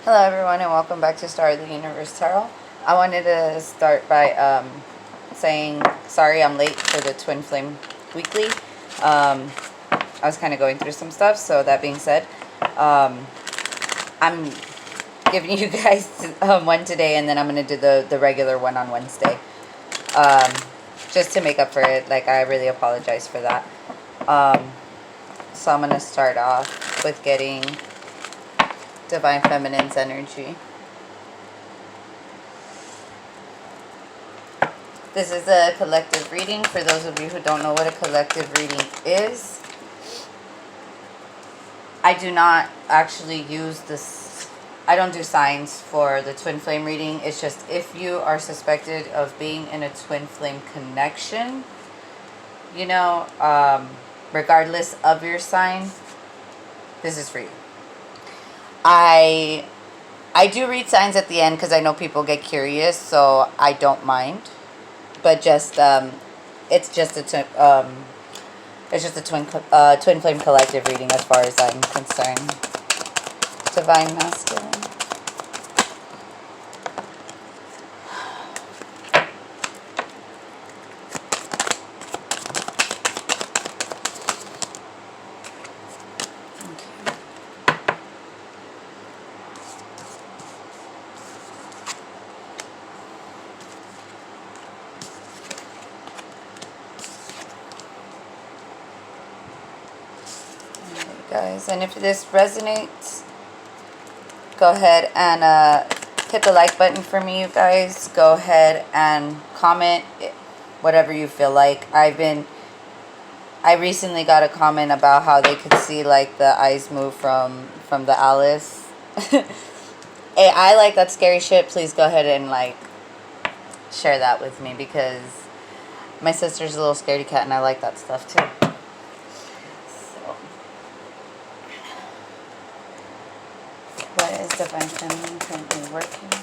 Hello everyone and welcome back to Star of the Universe Tarot. I wanted to start by saying sorry I'm late for the Twin Flame Weekly. I was kind of going through some stuff, so that being said, I'm giving you guys one today and then I'm going to do the regular one on Wednesday. Just to make up for it. Like, I really apologize for that. So I'm going to start off with getting Divine Feminine's energy. This is a collective reading. For those of you who don't know what a collective reading is, I do not actually use this. I don't do signs for the twin flame reading. It's just if you are suspected of being in a twin flame connection, you know, regardless of your sign, this is for you. I do read signs at the end because I know people get curious, so I don't mind. But just it's just a twin flame collective reading as far as I'm concerned. Divine Masculine. Guys, and if this resonates, go ahead and hit the like button for me, you guys. Go ahead and comment whatever you feel like. I recently got a comment about how they could see like the eyes move from the Alice. Hey, I like that scary shit. Please go ahead and like share that with me because my sister's a little scaredy cat and I like that stuff too. What is Divine Feminine currently working on?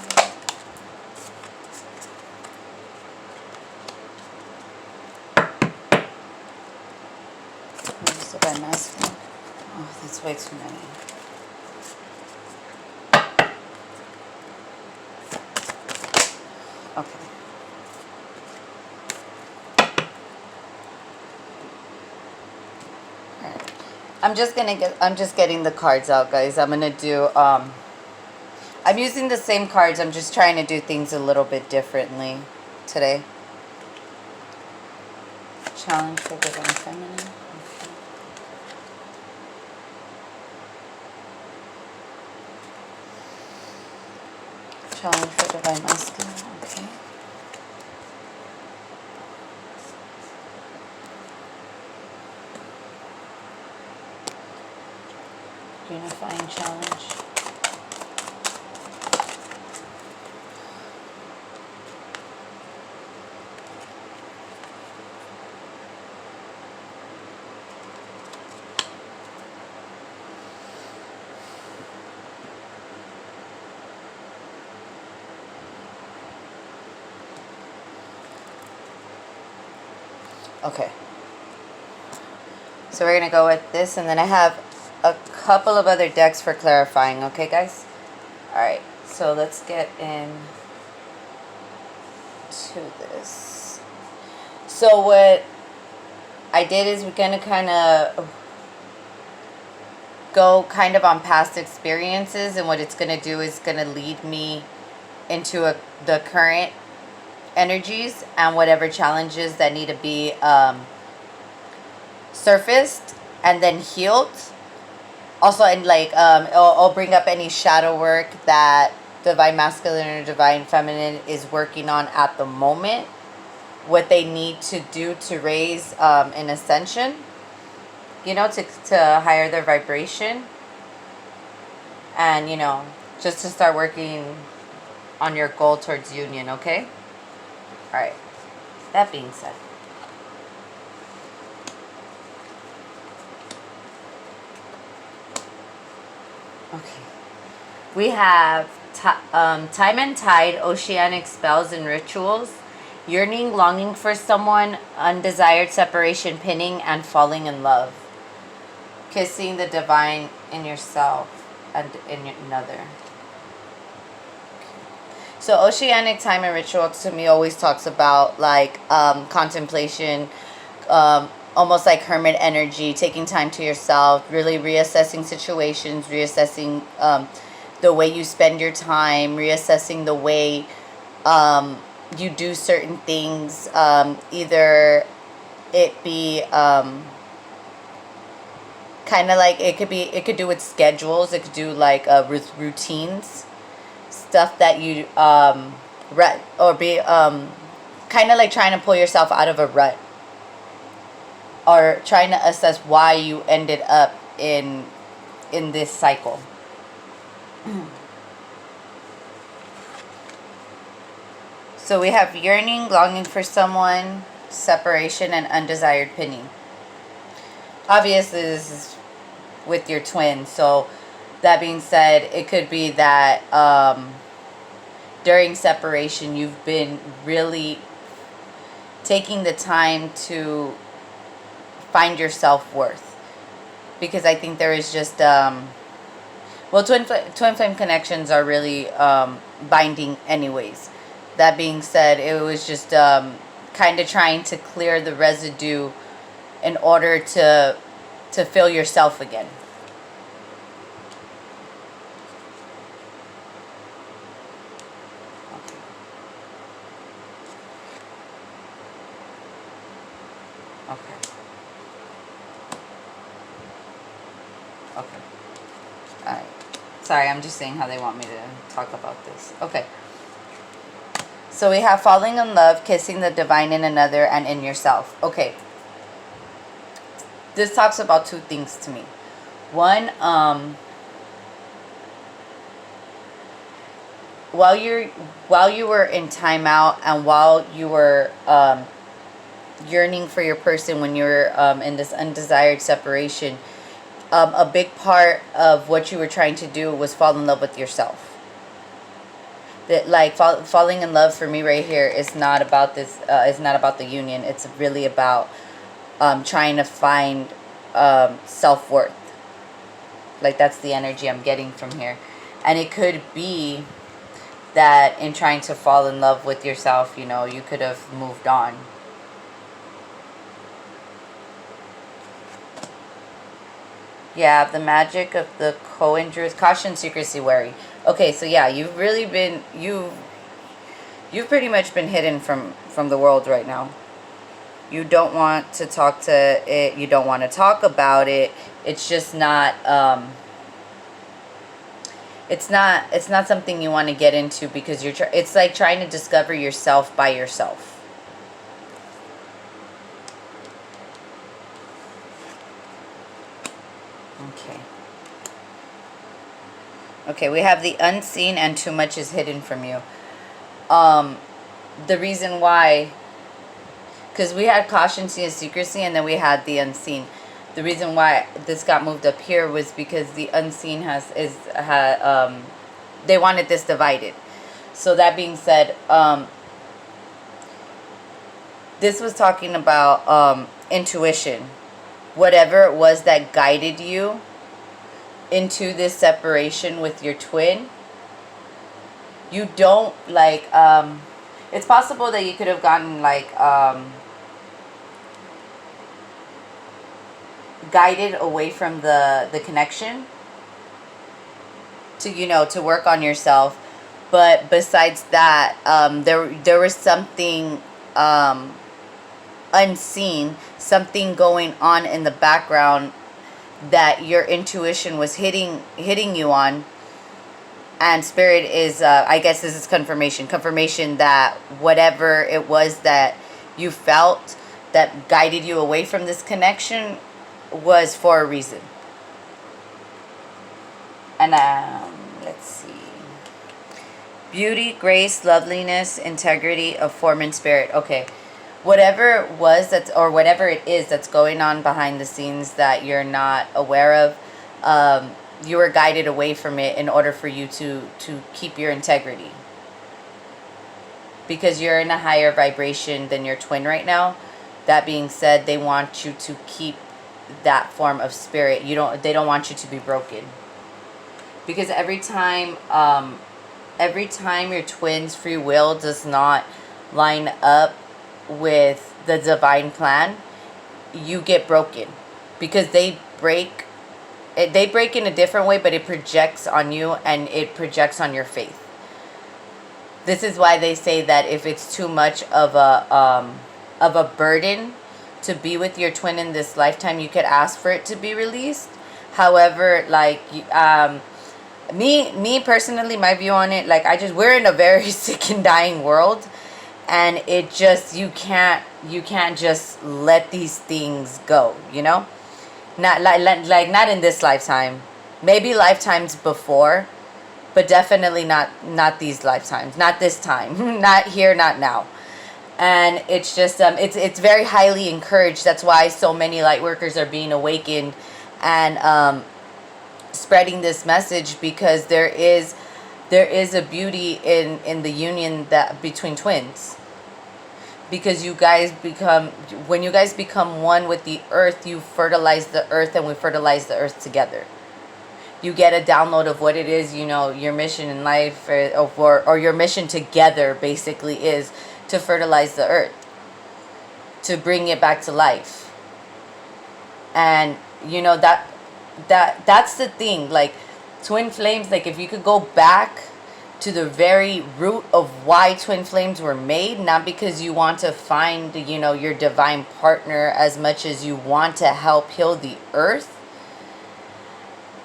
What is Divine Masculine? Oh, that's way too many. Okay. Alright. I'm just getting the cards out, guys. I'm gonna do I'm using the same cards. I'm just trying to do things a little bit differently today. Challenge for Divine Feminine. Okay. Challenge for Divine Masculine. Okay. Unifying challenge. Okay. So we're going to go with this, and then I have a couple of other decks for clarifying. Okay, guys? Alright, so let's get in to this. So what I did is we're going to kind of go kind of on past experiences, and what it's going to do is going to lead me into the current energies and whatever challenges that need to be surfaced and then healed. Also, and like I'll bring up any shadow work that Divine Masculine or Divine Feminine is working on at the moment, what they need to do to raise an ascension, you know, to higher their vibration, and you know, just to start working on your goal towards union. Okay. Alright, that being said, okay, we have time and tide, oceanic spells and rituals, yearning, longing for someone, undesired separation, pinning, and falling in love, kissing the divine in yourself and in another. So oceanic time and ritual to me always talks about like contemplation, almost like hermit energy, taking time to yourself, really reassessing situations, reassessing the way you spend your time, reassessing the way you do certain things, either it be kind of like it could do with schedules, it could do like with routines, stuff that you or be kind of like trying to pull yourself out of a rut, or trying to assess why you ended up in this cycle. So we have yearning, longing for someone, separation, and undesired pinning. Obviously, this is with your twin. So that being said, it could be that during separation, you've been really taking the time to find your self-worth. Because I think there is just, twin flame connections are really binding anyways. That being said, it was just kind of trying to clear the residue in order to feel yourself again. Okay. Okay. Alright. Sorry, I'm just saying how they want me to talk about this. Okay. So we have falling in love, kissing the divine in another, and in yourself. Okay. This talks about two things to me. One, while you were in timeout, and while you were yearning for your person, when you were in this undesired separation, a big part of what you were trying to do was fall in love with yourself. That like falling in love for me right here is not about this. Is not about the union. It's really about trying to find self-worth. Like that's the energy I'm getting from here, and it could be that in trying to fall in love with yourself, you know, you could have moved on. Yeah, the magic of the co-injures, caution, secrecy, worry. Okay, so yeah, you've really been you've pretty much been hidden from the world right now. You don't want to talk to it. You don't want to talk about it. It's just not. It's not something you want to get into because it's like trying to discover yourself by yourself. Okay. Okay, we have the unseen and too much is hidden from you. The reason why, because we had caution, and secrecy, and then we had the unseen. The reason why this got moved up here was because the unseen they wanted this divided. So that being said, this was talking about intuition. Whatever it was that guided you into this separation with your twin, you don't like, it's possible that you could have gotten like guided away from the connection to, you know, to work on yourself. But besides that, there was something unseen, something going on in the background that your intuition was hitting you on. And spirit is, I guess this is confirmation that whatever it was that you felt that guided you away from this connection was for a reason. And let's see. Beauty, grace, loveliness, integrity of form and spirit. Okay. Whatever it was or whatever it is that's going on behind the scenes that you're not aware of, you were guided away from it in order for you to keep your integrity. Because you're in a higher vibration than your twin right now. That being said, they want you to keep that form of spirit. They don't want you to be broken. Because every time every time your twin's free will does not line up with the divine plan, you get broken, because they break in a different way, but it projects on you and it projects on your faith. This is why they say that if it's too much of a burden to be with your twin in this lifetime, you could ask for it to be released. However, like, me personally, my view on it, like, we're in a very sick and dying world, and it just, you can't just let these things go, you know? Not like not in this lifetime. Maybe lifetimes before, but definitely not these lifetimes. Not this time. Not here, not now. And it's just it's very highly encouraged. That's why so many light workers are being awakened and spreading this message, because there is a beauty in the union that between twins. Because when you guys become one with the earth, you fertilize the earth, and we fertilize the earth together. You get a download of what it is, you know, your mission in life, or your mission together basically is to fertilize the earth, to bring it back to life. And you know, that's the thing, like, twin flames, like, if you could go back to the very root of why twin flames were made, not because you want to find, you know, your divine partner as much as you want to help heal the earth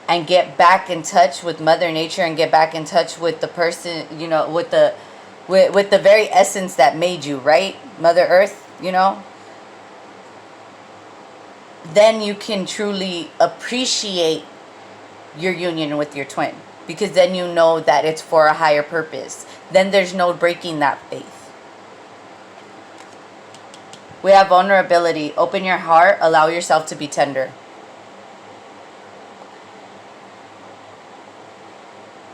and get back in touch with Mother Nature, and get back in touch with the person, you know, with the very essence that made you, right? Mother Earth, you know? Then you can truly appreciate your union with your twin, because then you know that it's for a higher purpose. Then there's no breaking that faith. We have vulnerability. Open your heart. Allow yourself to be tender.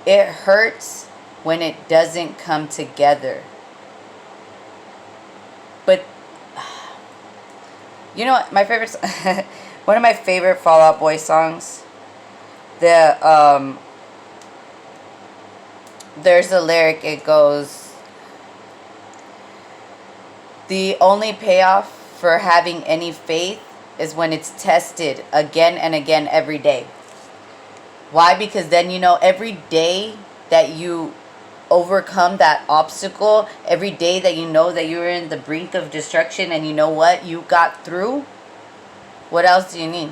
It hurts when it doesn't come together. But, you know what? My favorite, one of my favorite Fall Out Boy songs, there's a lyric, it goes, the only payoff for having any faith is when it's tested again and again every day. Why? Because then, you know, every day that you overcome that obstacle, every day that you know that you're in the brink of destruction, and you know what, you got through, what else do you need?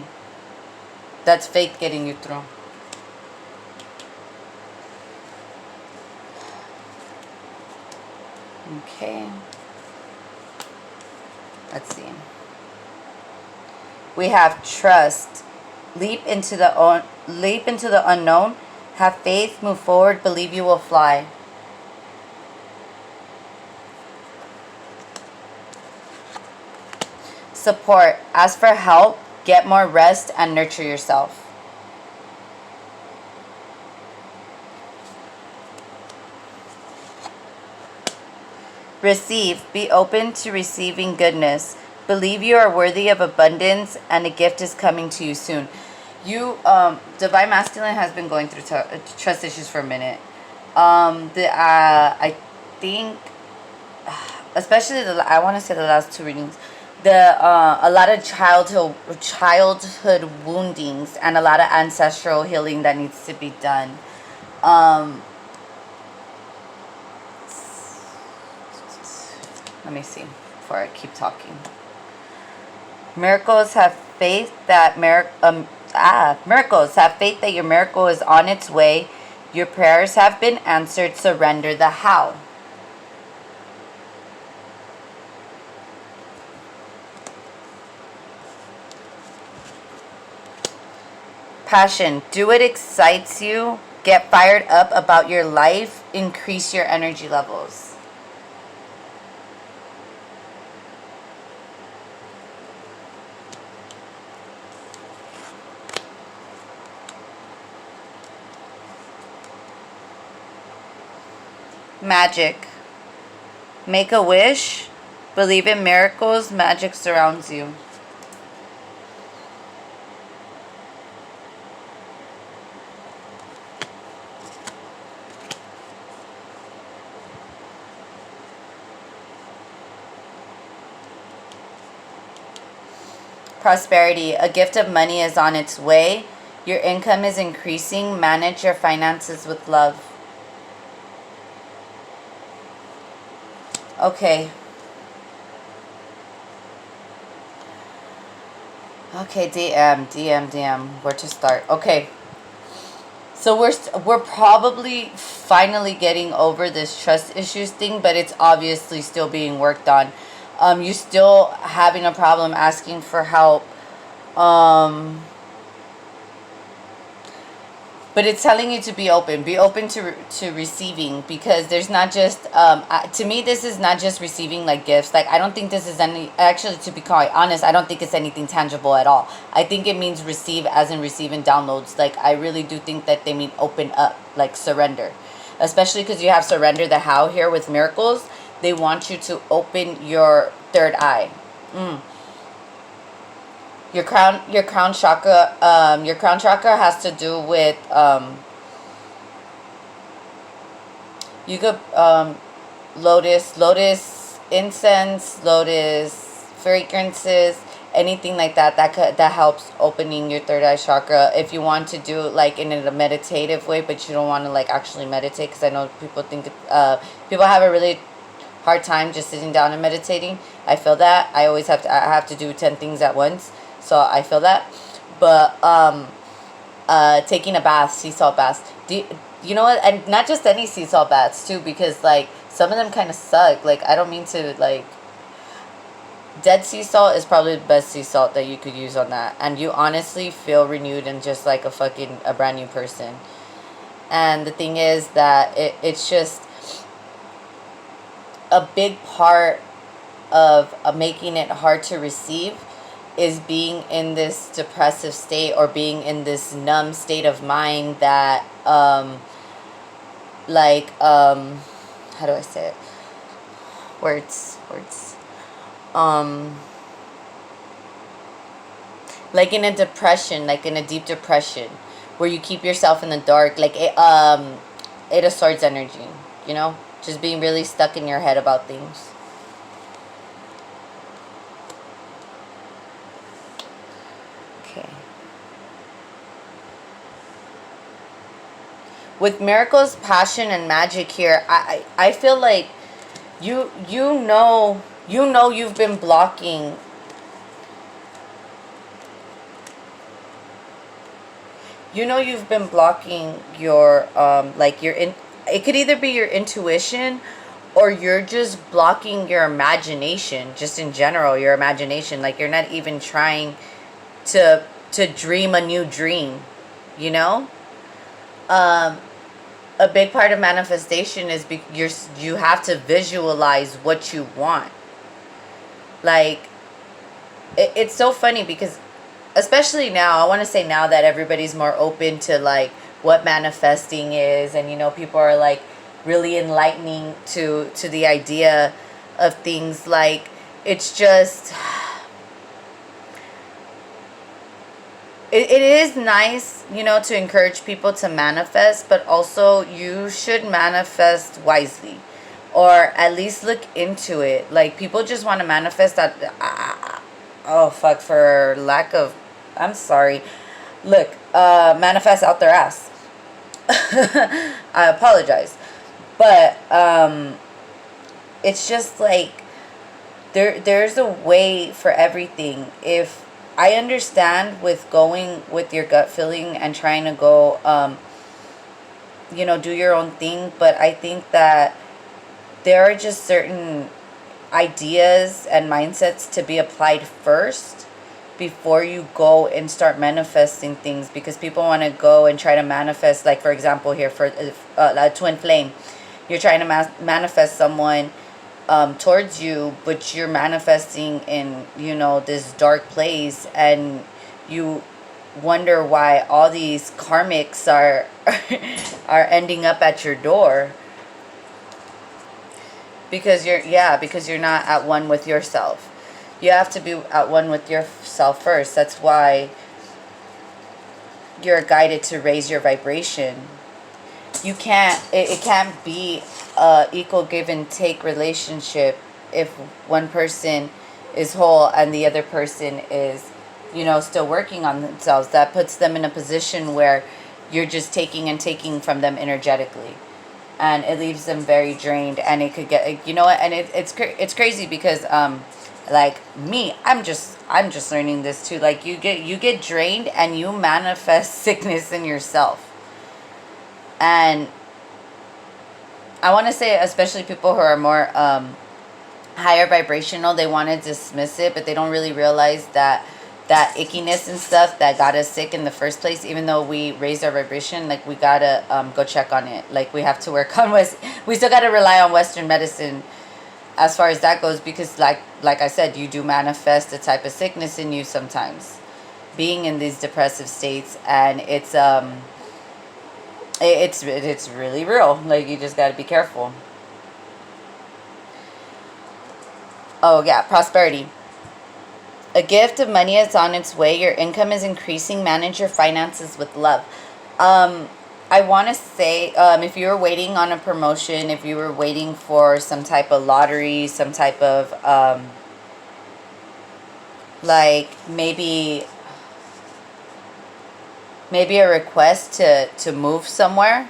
That's faith getting you through. Okay. Let's see. We have trust. Leap into the unknown. Have faith. Move forward. Believe you will fly. Support. Ask for help. Get more rest and nurture yourself. Receive. Be open to receiving goodness. Believe you are worthy of abundance, and a gift is coming to you soon. You, Divine Masculine has been going through trust issues for a minute. I think, especially I want to say the last two readings, a lot of childhood woundings, and a lot of ancestral healing that needs to be done. Let me see before I keep talking. Miracles have faith that miracles have faith that your miracle is on its way. Your prayers have been answered. Surrender the how. Passion. Do what excites you. Get fired up about your life. Increase your energy levels. Magic. Make a wish. Believe in miracles. Magic surrounds you. Prosperity. A gift of money is on its way. Your income is increasing. Manage your finances with love. Okay. Okay, DM. Where to start? Okay. So we're probably finally getting over this trust issues thing, but it's obviously still being worked on. You still having a problem asking for help. But it's telling you to be open. Be open to receiving, because there's not just to me, this is not just receiving like gifts. Like, I don't think this is any, actually, to be quite honest, I don't think it's anything tangible at all. I think it means receive as in receiving downloads. Like, I really do think that they mean open up, like surrender. Especially because you have surrender the how here with miracles. They want you to open your third eye. Your crown chakra, has to do with, you could, lotus incense, lotus fragrances, anything like that, that helps opening your third eye chakra. If you want to do it like in a meditative way, but you don't want to like actually meditate, because I know people think, people have a really hard time just sitting down and meditating. I feel that. I have to do 10 things at once. So I feel that. But taking a bath, sea salt baths. You know what? And not just any sea salt baths too, because like some of them kind of suck. Like, I don't mean to like. Dead sea salt is probably the best sea salt that you could use on that, and you honestly feel renewed and just like a brand new person. And the thing is that it's just a big part of making it hard to receive is being in this depressive state, or being in this numb state of mind that how do I say it? Words. Like in a depression, like in a deep depression, where you keep yourself in the dark, like Eight of Swords energy, you know? Just being really stuck in your head about things. Okay. With miracles, passion, and magic here, I feel like you know you've been blocking. You know you've been blocking your it could either be your intuition, or you're just blocking your imagination, just in general, your imagination. Like, you're not even trying to dream a new dream, you know? A big part of manifestation is you have to visualize what you want. Like, it's so funny because, especially now, I want to say now that everybody's more open to like what manifesting is, and you know, people are like really enlightening to the idea of things. Like, it's just it is nice, you know, to encourage people to manifest, but also you should manifest wisely, or at least look into it. Like, people just want to manifest that for lack of, I'm sorry, look, manifest out their ass. I apologize, but it's just like there's a way for everything. If I understand with going with your gut feeling and trying to go you know, do your own thing, but I think that there are just certain ideas and mindsets to be applied first before you go and start manifesting things, because people want to go and try to manifest, like for example here for a twin flame, you're trying to manifest someone towards you, but you're manifesting in, you know, this dark place, and you wonder why all these karmics are are ending up at your door, because you're not at one with yourself. You have to be at one with yourself first. That's why you're guided to raise your vibration. You can't, it can't be a equal give and take relationship if one person is whole and the other person is still working on themselves. That puts them in a position where you're just taking and taking from them energetically, and it leaves them very drained. And it could get, and it's crazy because like me, I'm just learning this too. Like you get drained and you manifest sickness in yourself. And I want to say, especially people who are more higher vibrational, they want to dismiss it, but they don't really realize that ickiness and stuff that got us sick in the first place, even though we raised our vibration, like we gotta go check on it. Like we have to work on we still gotta rely on Western medicine as far as that goes, because like I said, you do manifest a type of sickness in you sometimes, being in these depressive states, and it's really real. Like you just gotta be careful. Oh yeah, prosperity. A gift of money is on its way. Your income is increasing. Manage your finances with love. I want to say, if you were waiting on a promotion, if you were waiting for some type of lottery, some type of, like maybe a request to move somewhere,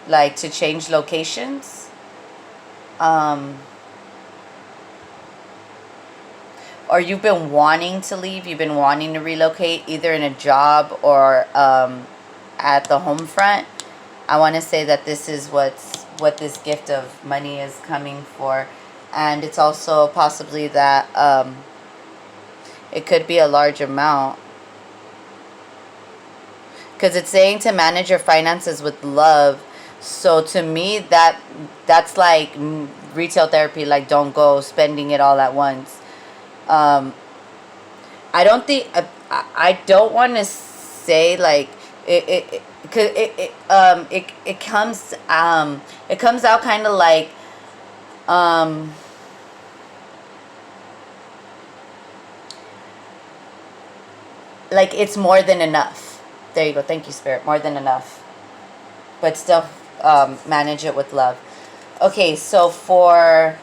like to change locations, or you've been wanting to leave, you've been wanting to relocate, either in a job or at the home front, I want to say that this is what this gift of money is coming for. And it's also possibly that it could be a large amount, because it's saying to manage your finances with love. So to me, that's like retail therapy. Like, don't go spending it all at once. I don't think I don't want to say like it because it comes out kind of like it's more than enough. There you go. Thank you, Spirit. More than enough, but still manage it with love. Okay, so for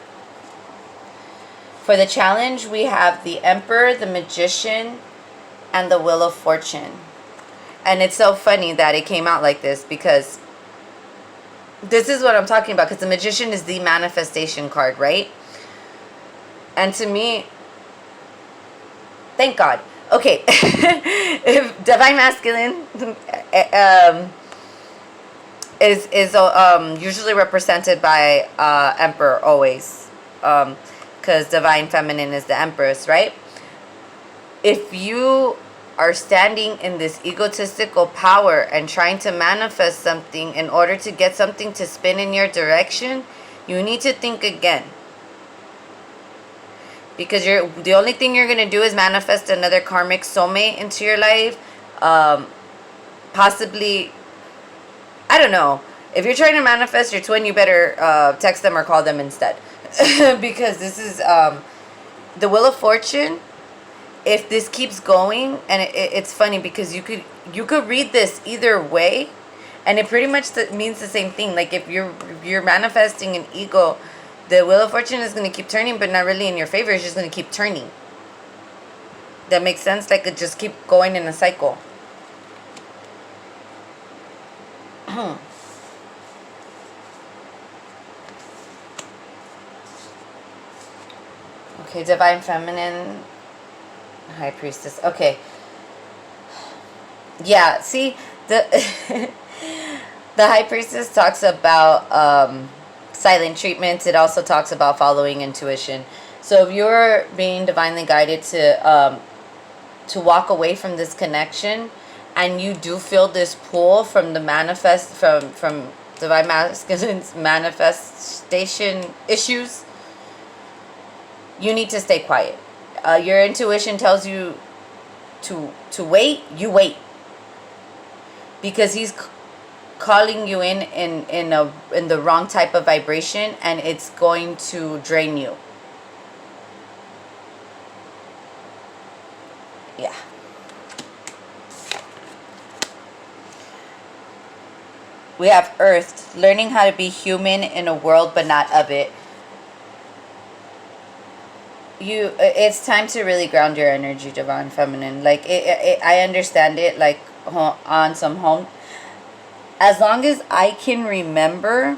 the challenge, we have the Emperor, the Magician, and the Wheel of Fortune. And it's so funny that it came out like this, because this is what I'm talking about, because the Magician is the manifestation card, right? And to me, thank God. Okay, if Divine Masculine is usually represented by Emperor always, because Divine Feminine is the Empress, right? If you are standing in this egotistical power and trying to manifest something in order to get something to spin in your direction, you need to think again. Because the only thing you're going to do is manifest another karmic soulmate into your life. Possibly, I don't know. If you're trying to manifest your twin, you better text them or call them instead. Because this is the Wheel of Fortune. If this keeps going, and it's funny because you could read this either way, and it pretty much means the same thing. Like if you're manifesting an ego, the Wheel of Fortune is going to keep turning, but not really in your favor. It's just going to keep turning. That makes sense? Like it just keep going in a cycle. Okay, Divine Feminine, High Priestess. Okay. Yeah, see, the the High Priestess talks about silent treatments. It also talks about following intuition. So if you're being divinely guided to walk away from this connection, and you do feel this pull from the from Divine Masculine's manifestation issues, you need to stay quiet. Your intuition tells you to wait. You wait, because he's calling you in the wrong type of vibration, and it's going to drain you. Yeah. We have Earth, learning how to be human in a world but not of it. it's time to really ground your energy, divine feminine. Like I understand it, like on some home, as long as I can remember,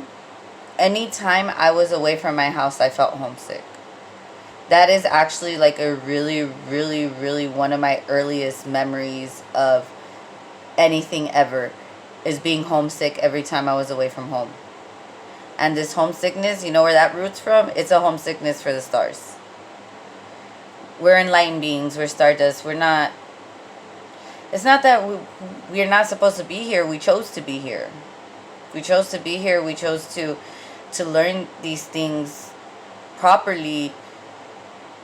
anytime I was away from my house I felt homesick. That is actually like a really, really, really one of my earliest memories of anything ever, is being homesick every time I was away from home. And this homesickness, you know where that roots from? It's a homesickness for the stars. We're enlightened beings. We're stardust. We're not... It's not that we're not supposed to be here. We chose to be here. We chose to be here. We chose to learn these things properly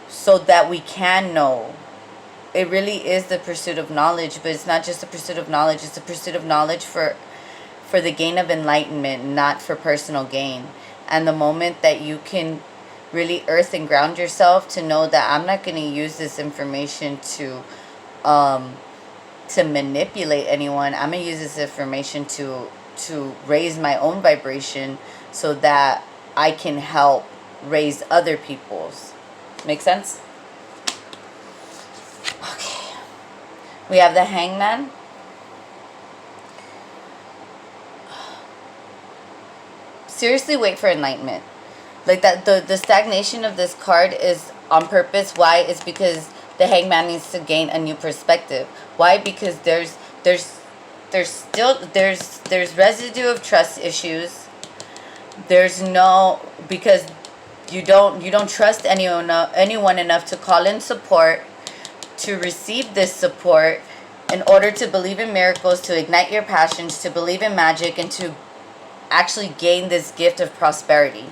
so that we can know. It really is the pursuit of knowledge, but it's not just the pursuit of knowledge. It's the pursuit of knowledge for the gain of enlightenment, not for personal gain. And the moment that you can really earth and ground yourself to know that I'm not going to use this information to manipulate anyone. I'm going to use this information to raise my own vibration so that I can help raise other people's. Make sense? Okay. We have the Hangman. Seriously, wait for enlightenment. Like that, the stagnation of this card is on purpose. Why? It's because the Hangman needs to gain a new perspective. Why? Because there's residue of trust issues. Because you don't trust anyone enough to call in support, to receive this support, in order to believe in miracles, to ignite your passions, to believe in magic, and to actually gain this gift of prosperity.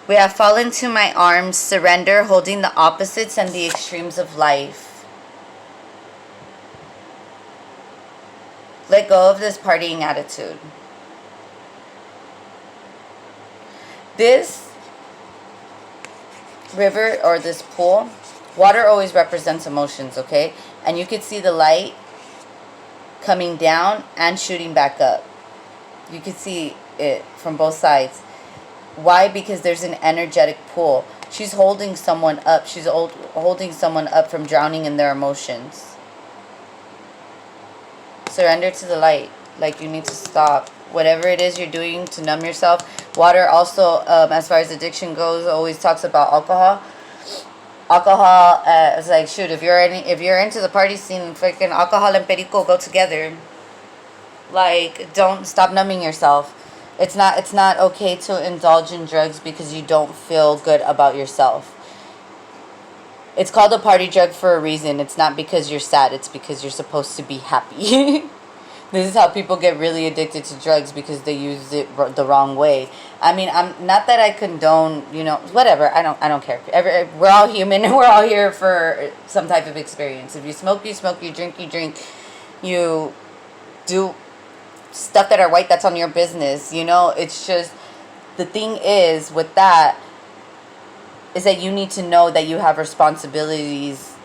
We have fall into my arms, surrender, holding the opposites and the extremes of life. Let go of this partying attitude. This river or this pool, water always represents emotions, okay? And you could see the light coming down and shooting back up. You could see it from both sides. Why? Because there's an energetic pull. She's holding someone up. She's holding someone up from drowning in their emotions. Surrender to the light. Like, you need to stop. Whatever it is you're doing to numb yourself. Water also, as far as addiction goes, always talks about alcohol. Alcohol, it's like, shoot, if you're into the party scene, freaking alcohol and perico go together. Like, don't stop numbing yourself. It's not okay to indulge in drugs because you don't feel good about yourself. It's called a party drug for a reason. It's not because you're sad. It's because you're supposed to be happy. This is how people get really addicted to drugs, because they use it the wrong way. I mean, I'm not that I condone, whatever. I don't care. We're all human, and we're all here for some type of experience. If you smoke, you smoke. You drink, you drink. You do stuff that are white, that's on your business. It's just, the thing is with that is that you need to know that you have responsibilities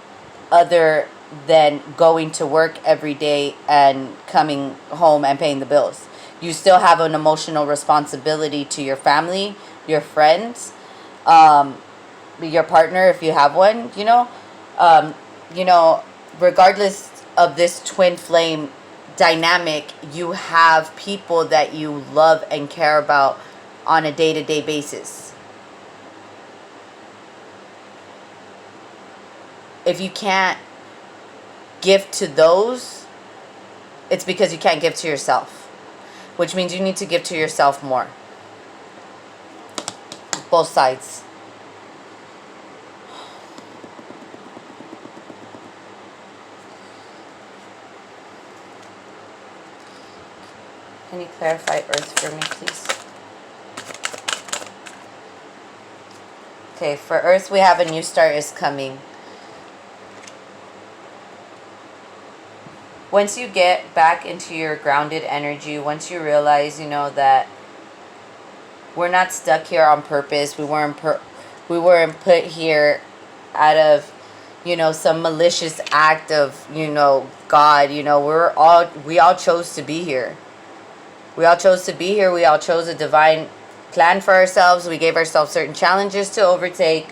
other than going to work every day and coming home and paying the bills. You still have an emotional responsibility to your family, your friends, your partner if you have one. Regardless of this twin flame dynamic, you have people that you love and care about on a day-to-day basis. If you can't give to those, it's because you can't give to yourself, which means you need to give to yourself more. Both sides. Can you clarify Earth for me, please? Okay, for Earth, we have a new start is coming. Once you get back into your grounded energy, once you realize, that we're not stuck here on purpose. We weren't put here out of, some malicious act of, God. We all chose to be here. We all chose to be here. We all chose a divine planned for ourselves. We gave ourselves certain challenges to overtake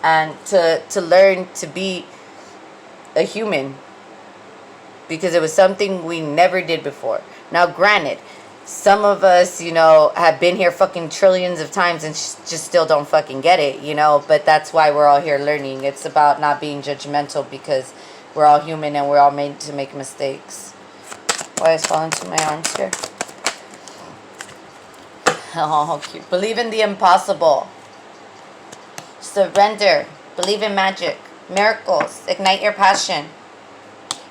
and to learn to be a human, because it was something we never did before. Now, granted, some of us, have been here fucking trillions of times and just still don't fucking get it, but that's why we're all here learning. It's about not being judgmental, because we're all human and we're all made to make mistakes. Why is falling to my arms here? Oh, cute. Believe in the impossible. Surrender. Believe in magic. Miracles. Ignite your passion.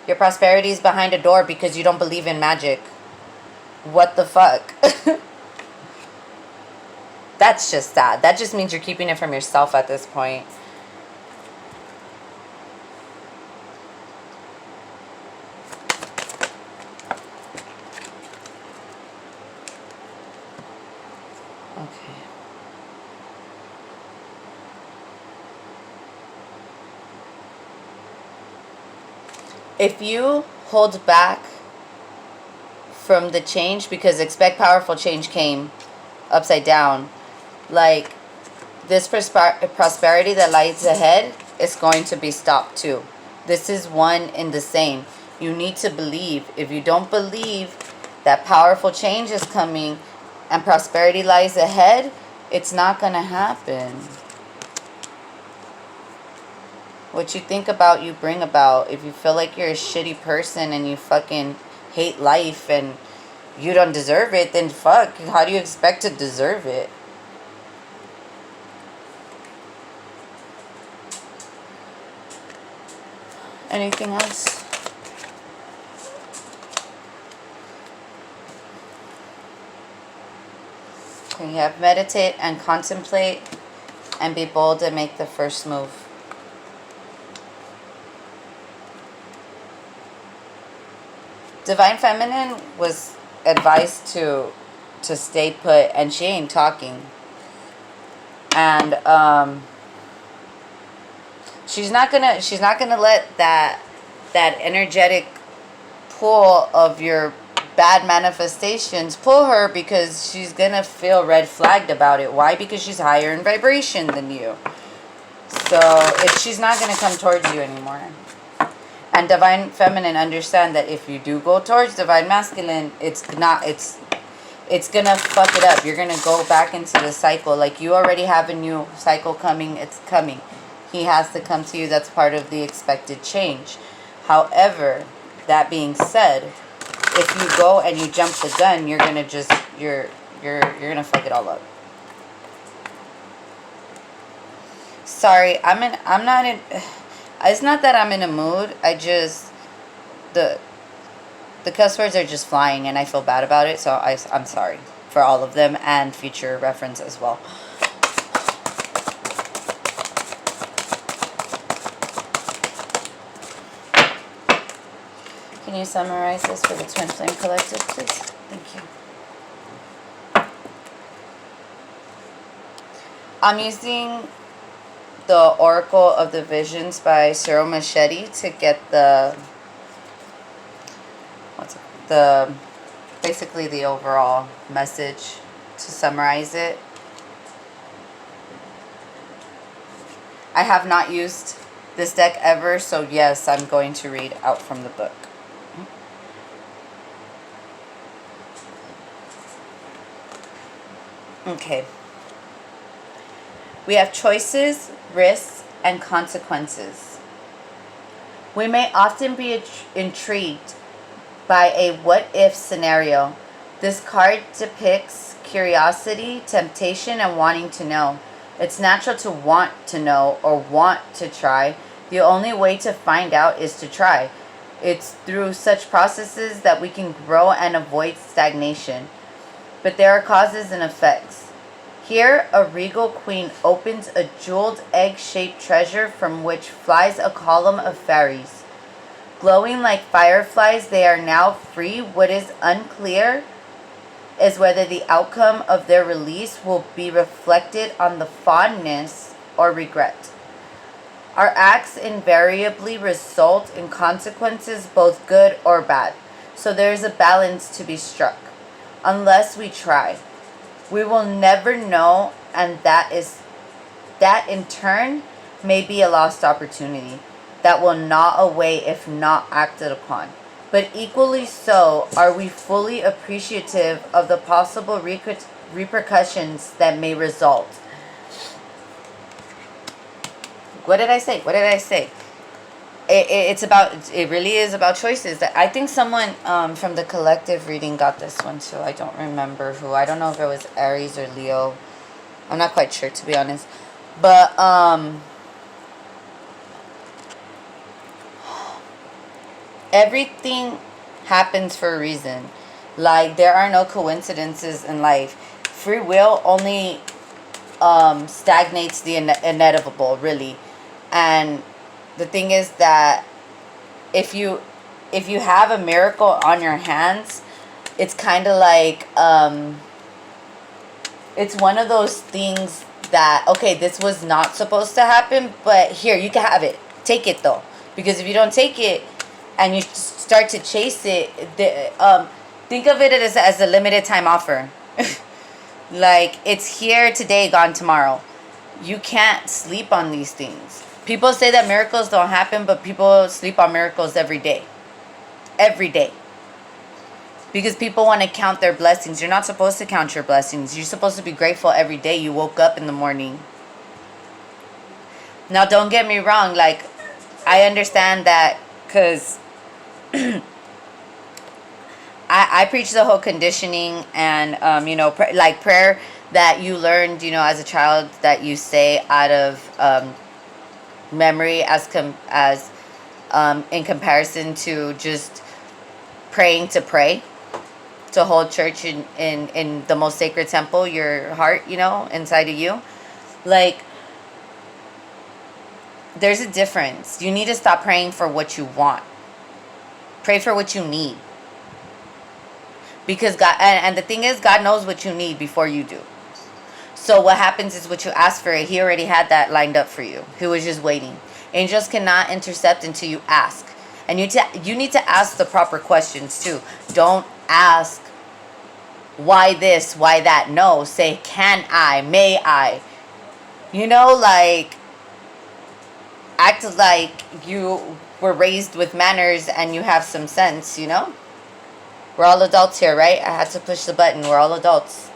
Your prosperity is behind a door because you don't believe in magic. What the fuck? That's just sad. That just means you're keeping it from yourself at this point. Okay. If you hold back from the change, because expect powerful change came upside down, like this prosperity that lies ahead is going to be stopped too. This is one in the same. You need to believe. If you don't believe that powerful change is coming and prosperity lies ahead, it's not going to happen. What you think about, you bring about. If you feel like you're a shitty person and you fucking hate life and you don't deserve it, then fuck, how do you expect to deserve it? Anything else? We have meditate and contemplate and be bold and make the first move. Divine Feminine was advised to stay put, and she ain't talking. And she's not gonna let that energetic pull of your bad manifestations pull her, because she's gonna feel red flagged about it. Why? Because she's higher in vibration than you. So she's not gonna come towards you anymore. And Divine Feminine, understand that if you do go towards Divine Masculine, it's gonna fuck it up. You're gonna go back into the cycle. Like, you already have a new cycle coming. It's coming. He has to come to you. That's part of the expected change. However, that being said, if you go and you jump the gun, you're gonna you're gonna fuck it all up. Sorry, I'm not in. It's not that I'm in a mood. I just, the cuss words are just flying and I feel bad about it. So I'm sorry for all of them, and future reference as well. Can you summarize this for the Twin Flame Collective, please? Thank you. I'm using the Oracle of the Visions by Cyril Machete to get basically the overall message, to summarize it. I have not used this deck ever, so yes, I'm going to read out from the book. Okay. We have choices, risks, and consequences. We may often be intrigued by a what-if scenario. This card depicts curiosity, temptation, and wanting to know. It's natural to want to know or want to try. The only way to find out is to try. It's through such processes that we can grow and avoid stagnation. But there are causes and effects. Here, a regal queen opens a jeweled egg-shaped treasure from which flies a column of fairies. Glowing like fireflies, they are now free. What is unclear is whether the outcome of their release will be reflected on the fondness or regret. Our acts invariably result in consequences, both good or bad. So there is a balance to be struck, unless we try. We will never know, and that in turn may be a lost opportunity that will gnaw away if not acted upon. But equally so, are we fully appreciative of the possible repercussions that may result? What did I say? What did I say? It really is about choices. That I think someone from the collective reading got this one too. I don't remember who. I don't know if it was Aries or Leo. I'm not quite sure, to be honest. But everything happens for a reason. Like, there are no coincidences in life. Free will only stagnates the inevitable, really. And the thing is that if you have a miracle on your hands, it's kind of like it's one of those things that, okay, this was not supposed to happen, but here, you can have it. Take it, though. Because if you don't take it and you start to chase it, think of it as a limited time offer. Like, it's here today, gone tomorrow. You can't sleep on these things. People say that miracles don't happen, but people sleep on miracles every day. Every day. Because people want to count their blessings. You're not supposed to count your blessings. You're supposed to be grateful every day you woke up in the morning. Now, don't get me wrong. Like, I understand that because I preach the whole conditioning and, like prayer that you learned, as a child that you say out of memory in comparison to just praying to pray, to hold church in the most sacred temple, your heart, inside of you. Like, there's a difference. You need to stop praying for what you want. Pray for what you need. Because God, and the thing is, God knows what you need before you do. So what happens is what you ask for, He already had that lined up for you. He was just waiting. Angels cannot intercept until you ask. And you need to ask the proper questions too. Don't ask, why this, why that? No, say, can I, may I? Like, act like you were raised with manners and you have some sense, We're all adults here, right? I had to push the button. We're all adults.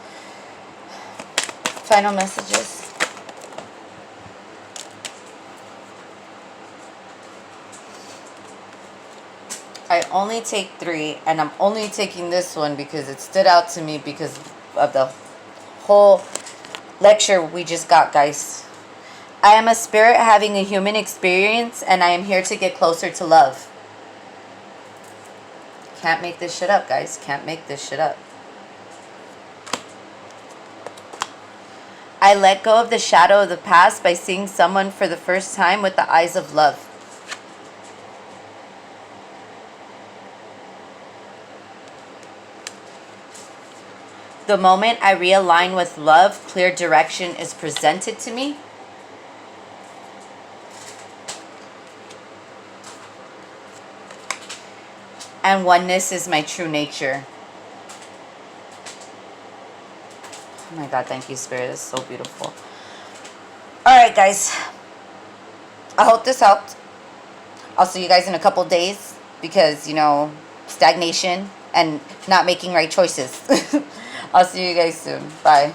Final messages. I only take 3, and I'm only taking this one because it stood out to me because of the whole lecture we just got, guys. I am a spirit having a human experience, and I am here to get closer to love. Can't make this shit up, guys. Can't make this shit up. I let go of the shadow of the past by seeing someone for the first time with the eyes of love. The moment I realign with love, clear direction is presented to me. And oneness is my true nature. Oh my God, thank you, Spirit. It's so beautiful. All right, guys. I hope this helped. I'll see you guys in a couple days because, stagnation and not making right choices. I'll see you guys soon. Bye.